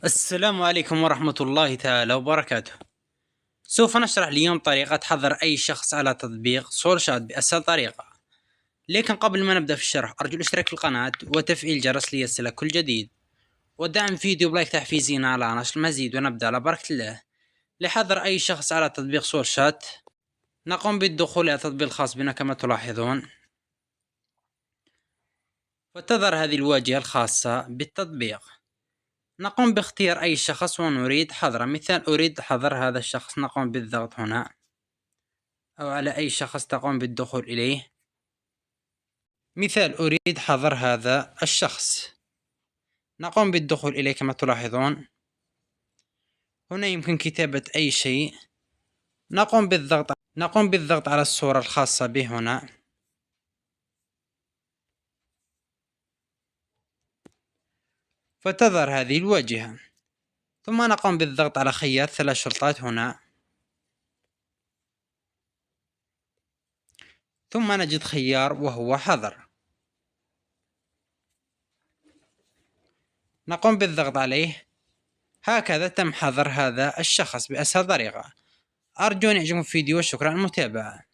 السلام عليكم ورحمة الله تعالى وبركاته. سوف نشرح اليوم طريقة حظر أي شخص على تطبيق سول شات بأسهل طريقة. لكن قبل ما نبدأ في الشرح أرجو الاشتراك في القناة وتفعيل الجرس ليصلك كل جديد، ودعم فيديو بلايك تحفيزينا على نشر المزيد. ونبدأ على بركة الله. لحظر أي شخص على تطبيق سول شات نقوم بالدخول إلى التطبيق الخاص بنا كما تلاحظون، وتظهر هذه الواجهة الخاصة بالتطبيق. نقوم باختيار أي شخص ونريد حظره. مثال أريد حظر هذا الشخص، نقوم بالضغط هنا أو على أي شخص تقوم بالدخول إليه. مثال أريد حظر هذا الشخص، نقوم بالدخول إليه كما تلاحظون. هنا يمكن كتابة أي شيء، نقوم بالضغط على الصورة الخاصة به هنا، فتظهر هذه الواجهة. ثم نقوم بالضغط على خيار 3 شرطات هنا، ثم نجد خيار وهو حظر. نقوم بالضغط عليه. هكذا تم حظر هذا الشخص بأسهل طريقة. أرجو أن يعجبكم الفيديو وشكرا على المتابعة.